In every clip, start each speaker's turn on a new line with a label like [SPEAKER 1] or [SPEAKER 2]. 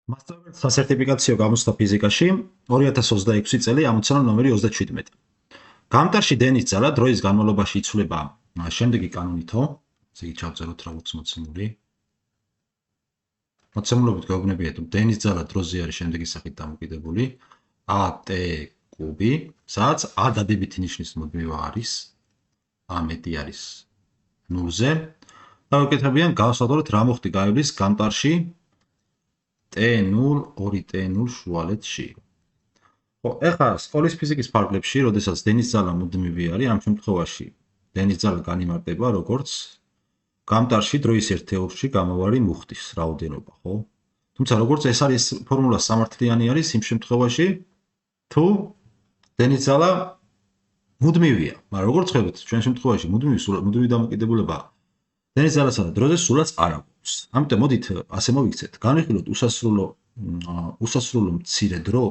[SPEAKER 1] მასწავლებელი სასერტიფიკაციო გამოცდა ფიზიკაში 2026 წელი ამოცანა ნომერი 37. გამტარში დენის ძალა დროის განმავლობაში იცვლება შემდეგი კანონითო, ესე იგი ჩავწეროთ როგორც მოცემული. მოცემულობით გვეუბნებიათ, რომ დენის ძალა დროზე არის შემდეგი სახით დამოკიდებული: AT კუბი, სადაც A დადებითი ნიშნის მოდმევა არის, A მეტი არის 0-ზე. და ვეკითხებიან, გავსაუბროთ რა მოხდი გაივლის გამტარში T0, 2T0 შუალედში. ხო, ეხლა სკოლის ფიზიკის ფარგლებში, როდესაც დენის ძალა მუდმივი არის, ამ შემთხვევაში დენის ძალა განიმარტება როგორც გამტარში დროის ერთეულში გამავალი მუხტის რაოდენობა, ხო? თუმცა როგორც ეს არის ფორმულა სამართლიანი არის იმ შემთხვევაში, თუ დენის ძალა მუდმივია, მაგრამ როგორც ხედავთ, ჩვენ შემთხვევაში მუდმივი დამოკიდებულება დენის ძალასა და დროზე სულაც არ აქვს. ამიტომ მოდით ასე მოვიქცეთ, განვიხილოთ უსასრულო მცირე დრო,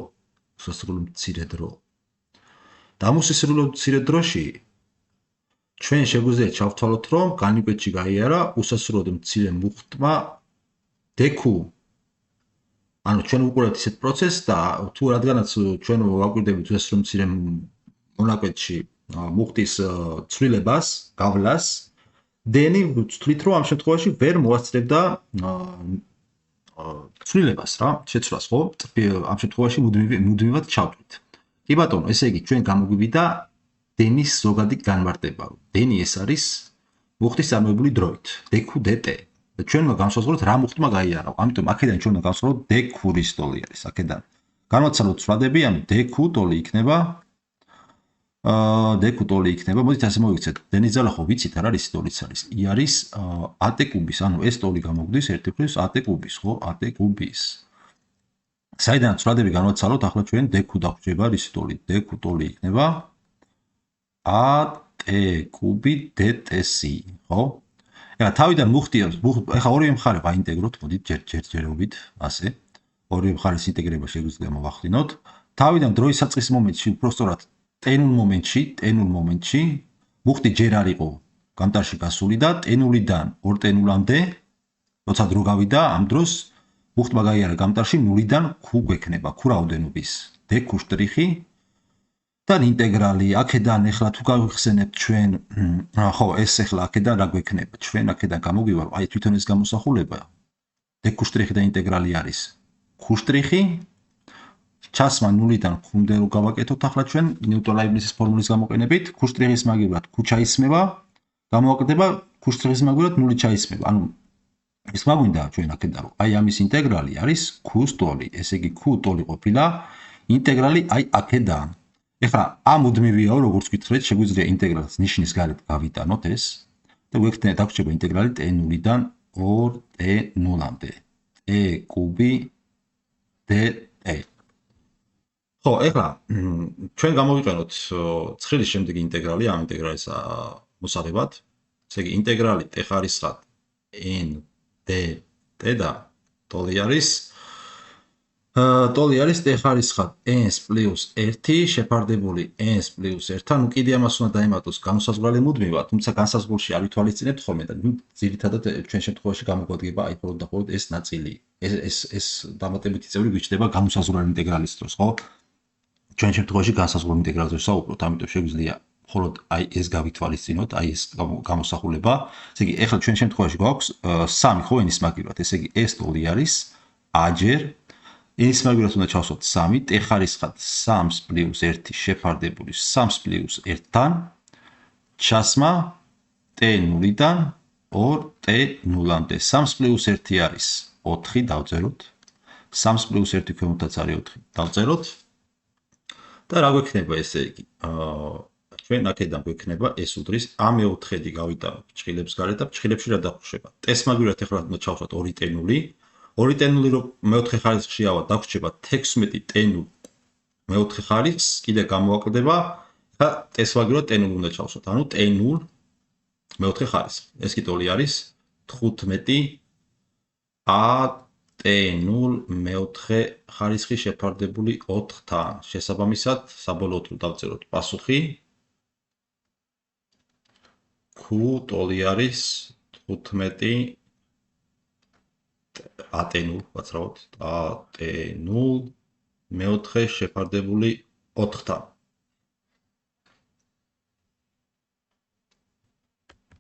[SPEAKER 1] და ამ უსასრულო მცირე დროში ჩვენ შეგვიძლია ჩავთვალოთ, რომ განივკვეთში გაიარა უსასრულოდ მცირე მუხტმა dq. ანუ ჩვენ ვუყურებთ ისეთ პროცესს და თუ რადგანაც ჩვენ ვაკვირდებით უსასრულო მცირე მონაკვეთში მუხტის ცვლილებას, გავლას, დენი ვთვლით, რომ ამ შემთხვევაში ვერ მოასწრებდა ცვლილებას რა, შეცვლას, ხო? ამ შემთხვევაში მუდმივად ჩავთვლით. კი ბატონო, ესე იგი ჩვენ გამოგვივიდა დენის ზოგადი განმარტება. დენი ეს არის მუხტის წარმოებული დროით, dq dt. და ჩვენმა განსაზღვროთ რა მუხტმა გაიარა. ამიტომ აქედან ჩვენმა განსაზღვროთ dq-რის ტოლი არის აქედან. განვაცალოთ ცვლადები, ანუ dq ტოლი იქნება მოდით ასე მოვიქცეთ. დენის ძალა ხო ვიცით რა არის ტოლიც არის. I არის AT კუბის, ანუ ეს ტოლი გამოგვდის ერთეულს AT კუბის, ხო? AT კუბის. საიდან ცვლადები განვაცალოთ, ახლა ჩვენ dq დაგვჭირდება არის ტოლი. dq ტოლი იქნება AT კუბი dtc, ხო? ეხლა თავიდან მუხტი აქვს, ეხლა ორივე მხარე ვაინტეგროთ, მოდით ჯერჯერობით, ასე. ორივე მხარის ინტეგრება შეგვიძლია მოვახდინოთ. თავიდან დროის საწყის მომენტში უბრალოდ T0 მომენტში მუხტი ჯერ არ იყო გამტარში გასული და T0-დან 2T0-მდე, როცა დრო გავიდა, ამ დროს მუხტმა გაიარა გამტარში 0-დან q გვექნება, q რაოდენობის dq შტრიხი და ინტეგრალი. აქედან ეხლა თუ გავიხსენებთ ჩვენ, ხო, ეს ეხლა აქედან რა გვექნება? ჩვენ აქედან გამოგივა, აი თვითონ ეს გამოსახულება dq შტრიხი და ინტეგრალი არის q შტრიხი. ჩასმა 0-დან q-მდე რო გავაკეთოთ ახლა ჩვენ ნიუტონ-ლაიბნიცის ფორმულის გამოყენებით, q შტრიხის მაგივრად q ჩაისმება, გამოვაკეთება q შტრიხის მაგივრად 0 ჩაისმება. ანუ ის მაგვინდა ჩვენ აქედან რომ აი ამის ინტეგრალი არის q-ს ტოლი. ესე იგი q ტოლი ყოფილა ინტეგრალი აი აქედან. ეხლა ამ მუდმივიაო, როგორც გითხრეთ, შეგვიძლია ინტეგრალს ნიშნის გარეთ გავიტანოთ ეს და დაგვჭირდება ინტეგრალი T0-დან 2T0-მდე. T კუბი dt. ხო, ეხლა ჩვენ გამოვიყენოთ ცხრილის შემდეგი ინტეგრალი ამ ინტეგრალის მოსაღებად. ესე იგი ინტეგრალი t ხარისხად n dt და ტოლი არის t ხარისხად n-ს პლუს 1 შეფარდებული n-ს პლუს 1-თან. ნუ კიდე ამას უნდა დაემატოს განსაზღვრელი მუდმივა, თუმცა განსაზღვრში არ ვითვალისწინებთ ხოლმე და ძირითადად ჩვენ შემთხვევაში გამოგვადგება აი მხოლოდ და მხოლოდ ეს ნაწილი. ეს დამატებითი წევრი გვიჩნდება განსაზღვრელი ინტეგრალის დროს, ხო? ჩვენ შემთხვევაში განსაზღვრული ინტეგრალზე ვსაუბრობთ, ამიტომ შეგვიძლია მხოლოდ აი ეს გავითვალისწინოთ, აი ეს გამოსახულება. ესე იგი, ეხლა ჩვენ შემთხვევაში გვაქვს 3, ხო, n-ის მაგივრად. ესე იგი, ეს ტოლი არის a-ჯერ n-ის მაგივრად უნდა ჩავსვათ 3, t ხარისხად 3-ს პლუს 1 შეფარდებული 3-ს პლუს 1-თან ჩასმა T0-დან 2T0-მდე. 3-ს პლუს 1 არის 4, დავწეროთ. 3-ს პლუს 1 ქვემოთაც არის 4, დავწეროთ. და რა გვექნება ესე იგი? ჩვენ აქედან გვექნება ეს უდრის A4-დი გავიტანოთ ფრჩხილებს გარეთ და ფრჩხილებში რა დაგვრჩება? T-ს მაგივრად ეხლა უნდა ჩავსვათ 2T0. 2T0 რო მეოთხე ხარისხში ავა, დაგვრჩება 16T0 მეოთხე ხარისხს, კიდე გამოვაკლდება. ეხლა T-ს მაგივრად T0 უნდა ჩავსვათ. ანუ T0 მეოთხე ხარისხი. ეს კი ტოლი არის 15 T0 მეოთხე ხარისხი შეფარდებული 4-თან. შესაბამისად, საბოლოოდ რო დავწეროთ პასუხი, q ტოლი არის 15 AT0 ვაცრავოთ AT0 მეოთხე შეფარდებული 4-თან.